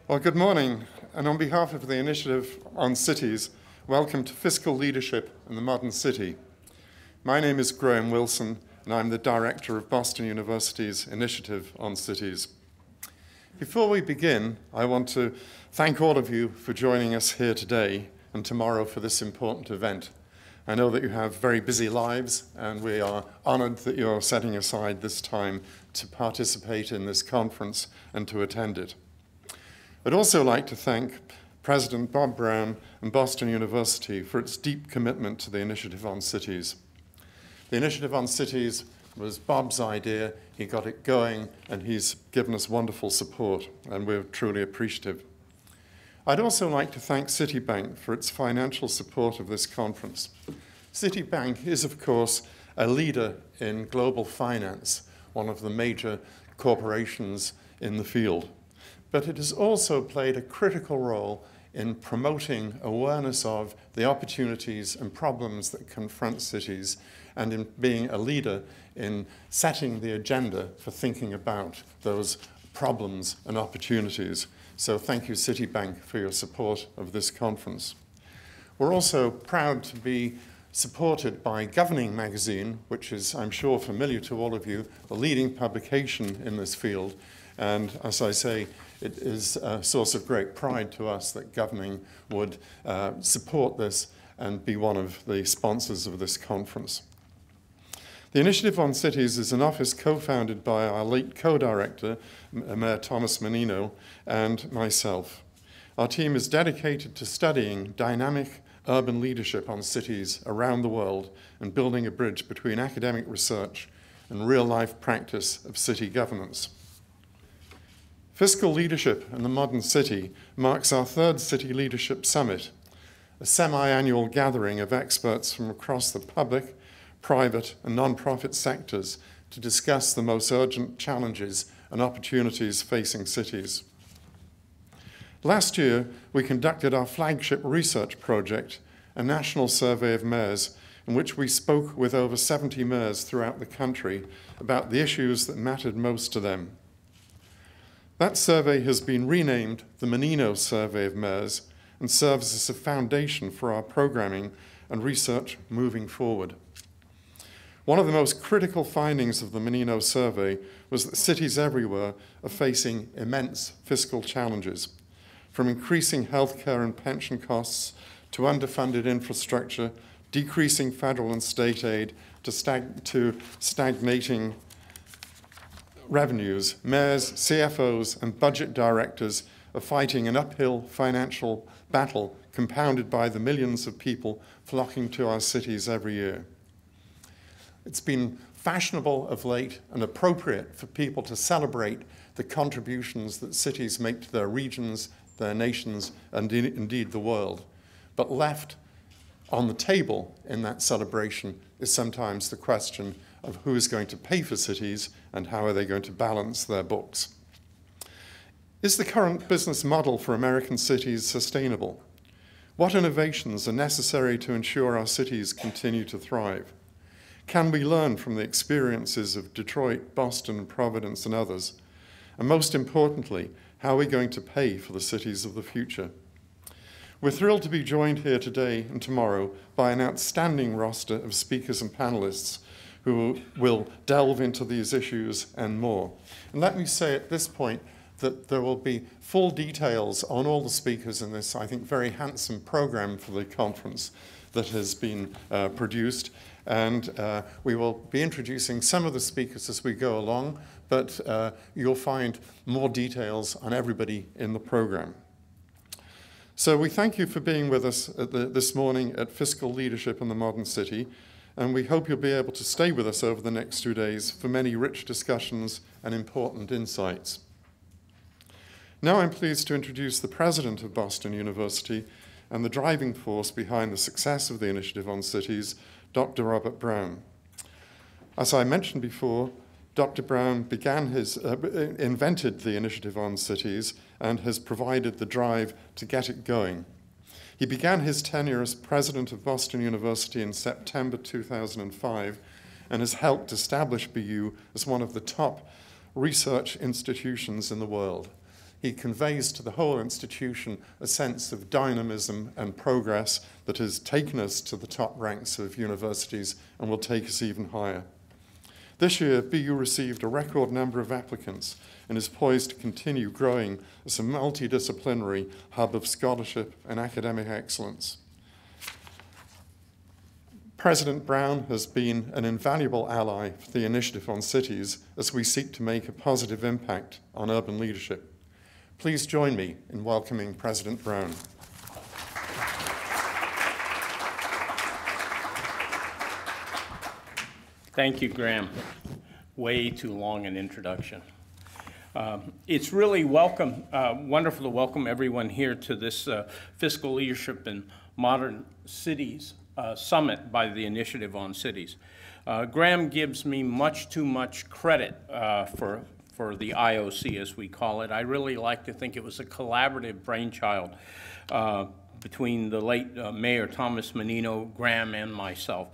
Well, good morning, and on behalf of the Initiative on Cities, welcome to Fiscal Leadership in the Modern City. My name is Graham Wilson, and I'm the director of Boston University's Initiative on Cities. Before we begin, I want to thank all of you for joining us here today and tomorrow for this important event. I know that you have very busy lives, and we are honored that you're setting aside this time to participate in this conference and to attend it. I'd also like to thank President Bob Brown and Boston University for its deep commitment to the Initiative on Cities. The Initiative on Cities was Bob's idea. He got it going, and he's given us wonderful support, and we're truly appreciative. I'd also like to thank Citibank for its financial support of this conference. Citibank is, of course, a leader in global finance, one of the major corporations in the field. But it has also played a critical role in promoting awareness of the opportunities and problems that confront cities, and in being a leader in setting the agenda for thinking about those problems and opportunities. So thank you, Citibank, for your support of this conference. We're also proud to be supported by Governing Magazine, which is, I'm sure, familiar to all of you, a leading publication in this field. And as I say, it is a source of great pride to us that Governing would support this and be one of the sponsors of this conference. The Initiative on Cities is an office co-founded by our late co-director, Mayor Thomas Menino, and myself. Our team is dedicated to studying dynamic urban leadership on cities around the world and building a bridge between academic research and real-life practice of city governance. Fiscal Leadership in the Modern City marks our third City Leadership Summit, a semi-annual gathering of experts from across the public, private, and non-profit sectors to discuss the most urgent challenges and opportunities facing cities. Last year, we conducted our flagship research project, a national survey of mayors, in which we spoke with over 70 mayors throughout the country about the issues that mattered most to them. That survey has been renamed the Menino Survey of Mayors and serves as a foundation for our programming and research moving forward. One of the most critical findings of the Menino survey was that cities everywhere are facing immense fiscal challenges, from increasing healthcare and pension costs to underfunded infrastructure, decreasing federal and state aid to stagnating revenues. Mayors, CFOs, and budget directors are fighting an uphill financial battle compounded by the millions of people flocking to our cities every year. It's been fashionable of late and appropriate for people to celebrate the contributions that cities make to their regions, their nations, and indeed the world. But left on the table in that celebration is sometimes the question of who is going to pay for cities and how are they going to balance their books. Is the current business model for American cities sustainable? What innovations are necessary to ensure our cities continue to thrive? Can we learn from the experiences of Detroit, Boston, Providence, and others? And most importantly, how are we going to pay for the cities of the future? We're thrilled to be joined here today and tomorrow by an outstanding roster of speakers and panelists who will delve into these issues and more. And let me say at this point that there will be full details on all the speakers in this, I think, very handsome program for the conference that has been produced. And we will be introducing some of the speakers as we go along, but you'll find more details on everybody in the program. So we thank you for being with us this morning at Fiscal Leadership in the Modern City, and we hope you'll be able to stay with us over the next 2 days for many rich discussions and important insights. Now I'm pleased to introduce the president of Boston University and the driving force behind the success of the Initiative on Cities, Dr. Robert Brown. As I mentioned before, Dr. Brown invented the Initiative on Cities and has provided the drive to get it going. He began his tenure as president of Boston University in September 2005 and has helped establish BU as one of the top research institutions in the world. he conveys to the whole institution a sense of dynamism and progress that has taken us to the top ranks of universities and will take us even higher. This year, BU received a record number of applicants and is poised to continue growing as a multidisciplinary hub of scholarship and academic excellence. President Brown has been an invaluable ally for the Initiative on Cities as we seek to make a positive impact on urban leadership. Please join me in welcoming President Brown. Thank you, Graham. Way too long an introduction. It's really wonderful to welcome everyone here to this Fiscal Leadership in Modern Cities Summit by the Initiative on Cities. Graham gives me much too much credit for the IOC, as we call it. I really like to think it was a collaborative brainchild between the late Mayor Thomas Menino, Graham, and myself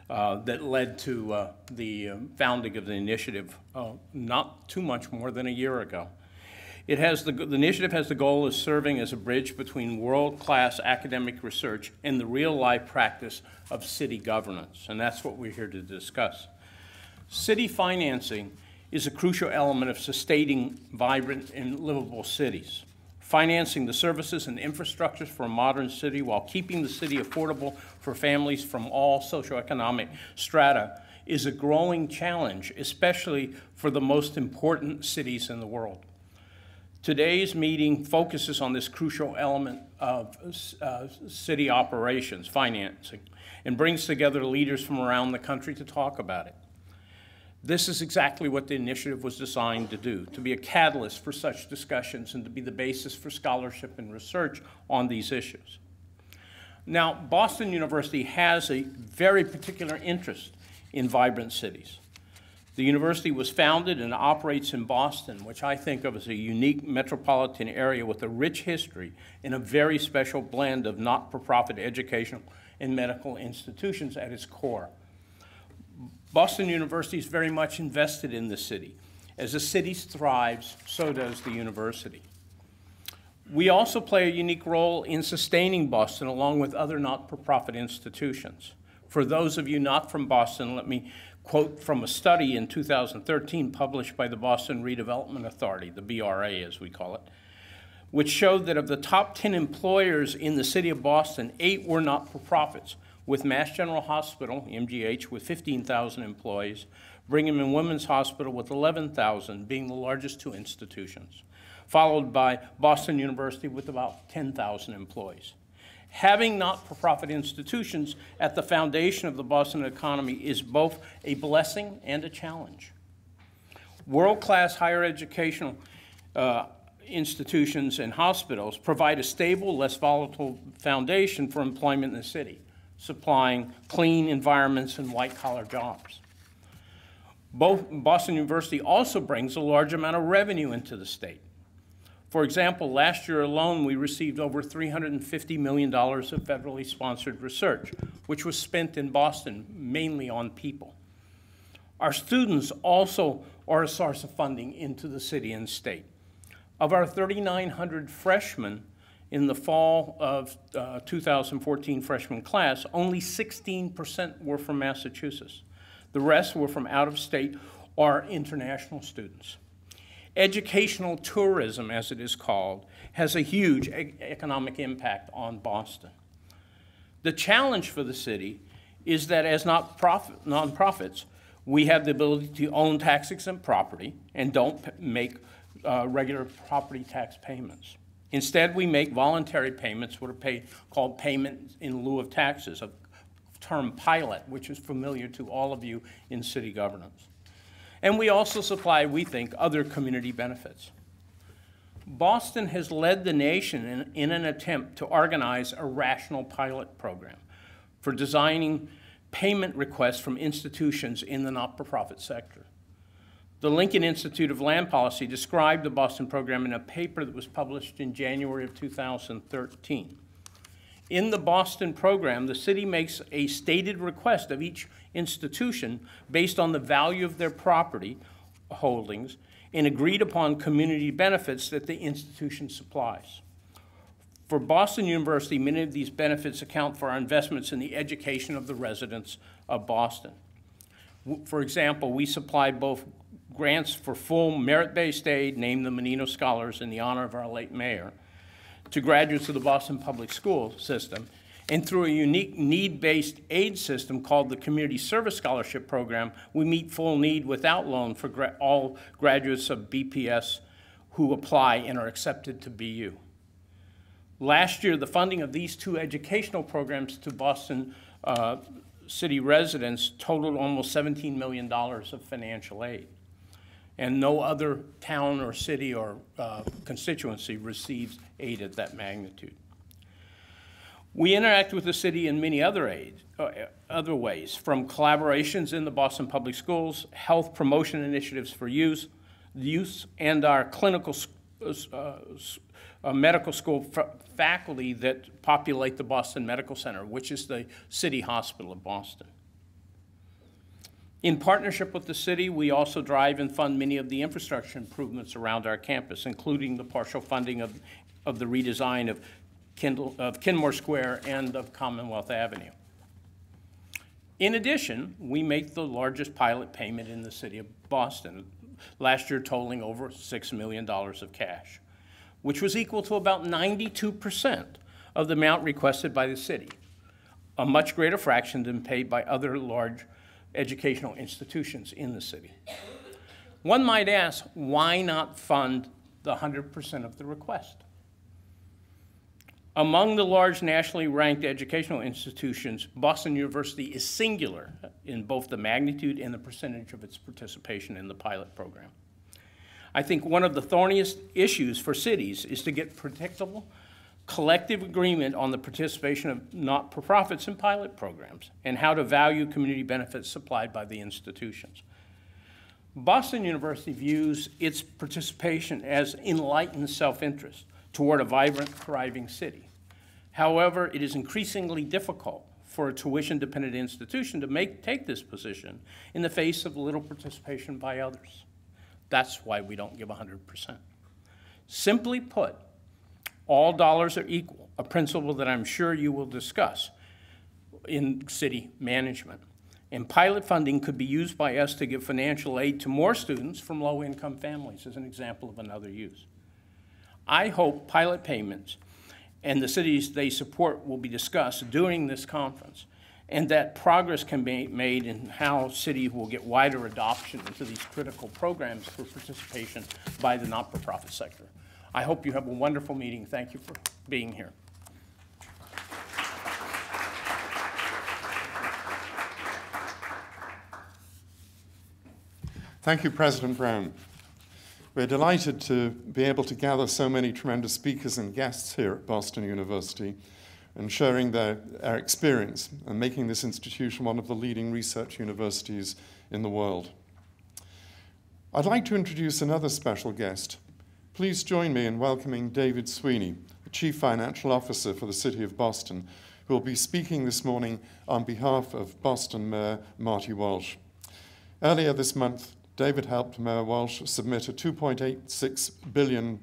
that led to the founding of the initiative not too much more than a year ago. The initiative has the goal of serving as a bridge between world-class academic research and the real-life practice of city governance, and that's what we're here to discuss. City financing is a crucial element of sustaining vibrant and livable cities. Financing the services and infrastructures for a modern city while keeping the city affordable for families from all socioeconomic strata is a growing challenge, especially for the most important cities in the world. Today's meeting focuses on this crucial element of city operations, financing, and brings together leaders from around the country to talk about it. This is exactly what the initiative was designed to do, to be a catalyst for such discussions and to be the basis for scholarship and research on these issues. Now, Boston University has a very particular interest in vibrant cities. The university was founded and operates in Boston, which I think of as a unique metropolitan area with a rich history and a very special blend of not-for-profit educational and medical institutions at its core. Boston University is very much invested in the city. As the city thrives, so does the university. We also play a unique role in sustaining Boston along with other not-for-profit institutions. For those of you not from Boston, let me quote from a study in 2013 published by the Boston Redevelopment Authority, the BRA as we call it, which showed that of the top 10 employers in the city of Boston, 8 were not-for-profits, with Mass General Hospital, MGH, with 15,000 employees, Brigham and Women's Hospital with 11,000 being the largest 2 institutions, followed by Boston University with about 10,000 employees. Having not-for-profit institutions at the foundation of the Boston economy is both a blessing and a challenge. World-class higher educational institutions and hospitals provide a stable, less volatile foundation for employment in the city, supplying clean environments and white-collar jobs. Boston University also brings a large amount of revenue into the state. For example, last year alone, we received over $350 million of federally sponsored research, which was spent in Boston mainly on people. Our students also are a source of funding into the city and state. Of our 3,900 freshmen in the fall of 2014 freshman class, only 16% were from Massachusetts. The rest were from out of state or international students. Educational tourism, as it is called, has a huge economic impact on Boston. The challenge for the city is that as nonprofits, we have the ability to own tax-exempt property and don't make regular property tax payments. Instead, we make voluntary payments, what are called payment in lieu of taxes, a term pilot, which is familiar to all of you in city governance. And we also supply, we think, other community benefits. Boston has led the nation in an attempt to organize a rational pilot program for designing payment requests from institutions in the not-for-profit sector. The Lincoln Institute of Land Policy described the Boston program in a paper that was published in January of 2013. In the Boston program, the city makes a stated request of each institution based on the value of their property holdings and agreed upon community benefits that the institution supplies. For Boston University, many of these benefits account for our investments in the education of the residents of Boston. For example, we supply both grants for full merit-based aid, named the Menino Scholars in the honor of our late mayor, to graduates of the Boston Public School system, and through a unique need-based aid system called the Community Service Scholarship Program, we meet full need without loan for all graduates of BPS who apply and are accepted to BU. Last year, the funding of these two educational programs to Boston city residents totaled almost $17 million of financial aid. And no other town or city or constituency receives aid at that magnitude. We interact with the city in many other ways, from collaborations in the Boston Public Schools, health promotion initiatives for youth, and our clinical medical school faculty that populate the Boston Medical Center, which is the city hospital of Boston. In partnership with the city, we also drive and fund many of the infrastructure improvements around our campus, including the partial funding of the redesign of Kenmore Square and of Commonwealth Avenue. In addition, we make the largest pilot payment in the city of Boston, last year totaling over $6 million of cash, which was equal to about 92% of the amount requested by the city, a much greater fraction than paid by other large educational institutions in the city. One might ask, why not fund the 100% of the request? Among the large nationally ranked educational institutions, Boston University is singular in both the magnitude and the percentage of its participation in the pilot program. I think one of the thorniest issues for cities is to get predictable, collective agreement on the participation of not-for-profits in pilot programs and how to value community benefits supplied by the institutions. Boston University views its participation as enlightened self-interest toward a vibrant, thriving city. However, it is increasingly difficult for a tuition-dependent institution to take this position in the face of little participation by others. That's why we don't give 100%. Simply put, all dollars are equal, a principle that I'm sure you will discuss in city management. And pilot funding could be used by us to give financial aid to more students from low-income families, as an example of another use. I hope pilot payments and the cities they support will be discussed during this conference, and that progress can be made in how cities will get wider adoption into these critical programs for participation by the not-for-profit sector. I hope you have a wonderful meeting. Thank you for being here. Thank you, President Brown. We're delighted to be able to gather so many tremendous speakers and guests here at Boston University and sharing their experience and making this institution one of the leading research universities in the world. I'd like to introduce another special guest. Please join me in welcoming David Sweeney, the Chief Financial Officer for the City of Boston, who will be speaking this morning on behalf of Boston Mayor Marty Walsh. Earlier this month, David helped Mayor Walsh submit a $2.86 billion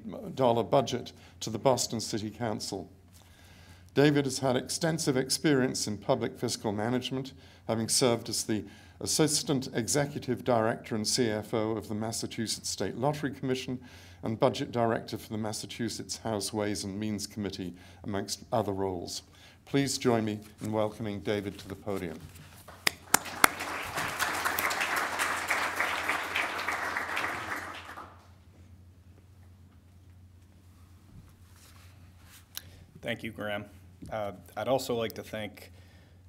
budget to the Boston City Council. David has had extensive experience in public fiscal management, having served as the Assistant Executive Director and CFO of the Massachusetts State Lottery Commission and Budget Director for the Massachusetts House Ways and Means Committee, amongst other roles. Please join me in welcoming David to the podium. Thank you, Graham. I'd also like to thank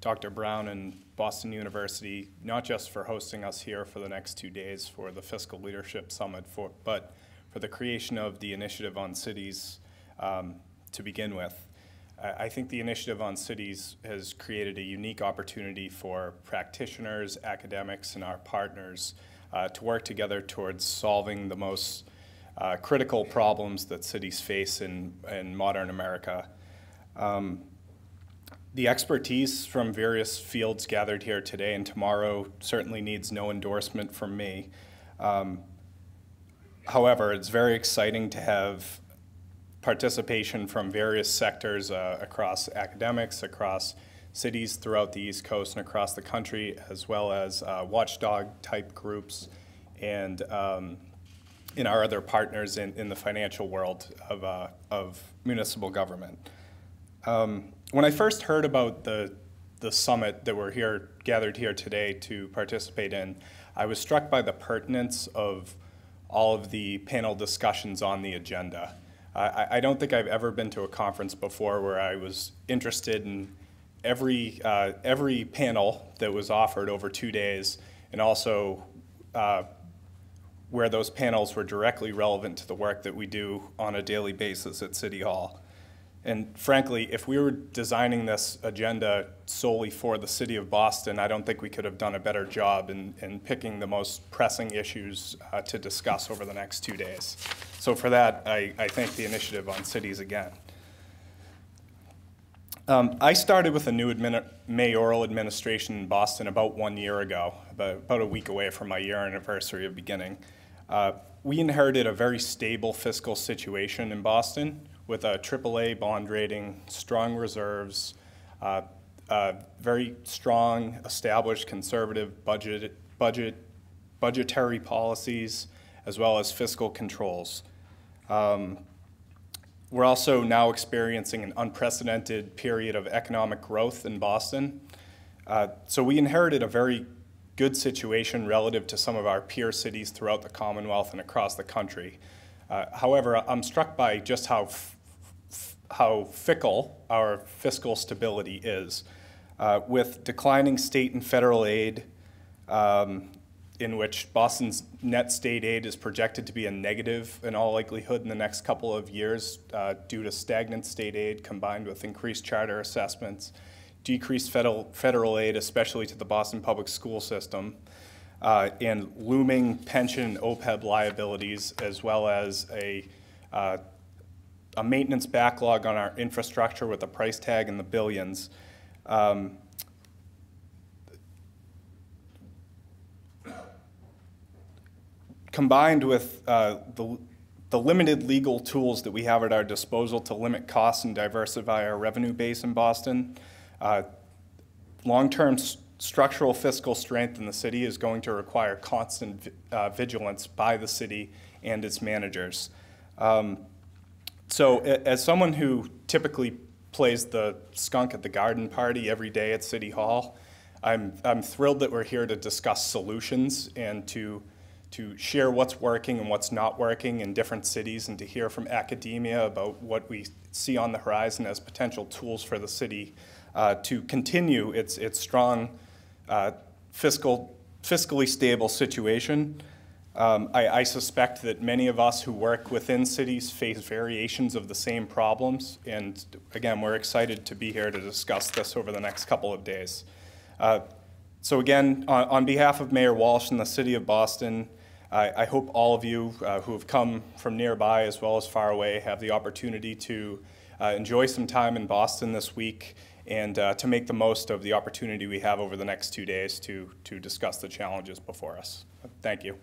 Dr. Brown and Boston University, not just for hosting us here for the next 2 days for the Fiscal Leadership Summit, but for the creation of the Initiative on Cities to begin with. I think the Initiative on Cities has created a unique opportunity for practitioners, academics, and our partners to work together towards solving the most critical problems that cities face in modern America. The expertise from various fields gathered here today and tomorrow certainly needs no endorsement from me. However, it's very exciting to have participation from various sectors across academics, across cities throughout the East Coast and across the country, as well as watchdog-type groups and in our other partners in the financial world of municipal government. When I first heard about the summit that we're gathered here today to participate in, I was struck by the pertinence of all of the panel discussions on the agenda. I don't think I've ever been to a conference before where I was interested in every panel that was offered over 2 days, and also where those panels were directly relevant to the work that we do on a daily basis at City Hall. And frankly, if we were designing this agenda solely for the city of Boston, I don't think we could have done a better job in picking the most pressing issues to discuss over the next 2 days. So for that, I thank the initiative on cities again. I started with a new mayoral administration in Boston about 1 year ago, about a week away from my year anniversary of beginning. We inherited a very stable fiscal situation in Boston with a AAA bond rating, strong reserves, very strong, established conservative budgetary policies, as well as fiscal controls. We're also now experiencing an unprecedented period of economic growth in Boston. So we inherited a very good situation relative to some of our peer cities throughout the Commonwealth and across the country. However, I'm struck by just how fickle our fiscal stability is. With declining state and federal aid, in which Boston's net state aid is projected to be a negative in all likelihood in the next couple of years due to stagnant state aid combined with increased charter assessments, decreased federal aid, especially to the Boston public school system, and looming pension and OPEB liabilities, as well as a maintenance backlog on our infrastructure with a price tag in the billions. Combined with the limited legal tools that we have at our disposal to limit costs and diversify our revenue base in Boston, long-term structural fiscal strength in the city is going to require constant vigilance by the city and its managers. So as someone who typically plays the skunk at the garden party every day at City Hall, I'm thrilled that we're here to discuss solutions and to share what's working and what's not working in different cities, and to hear from academia about what we see on the horizon as potential tools for the city to continue its strong fiscally stable situation. I suspect that many of us who work within cities face variations of the same problems, and again, we're excited to be here to discuss this over the next couple of days. So again, on behalf of Mayor Walsh and the City of Boston, I hope all of you who have come from nearby as well as far away have the opportunity to enjoy some time in Boston this week, and to make the most of the opportunity we have over the next 2 days to discuss the challenges before us. Thank you.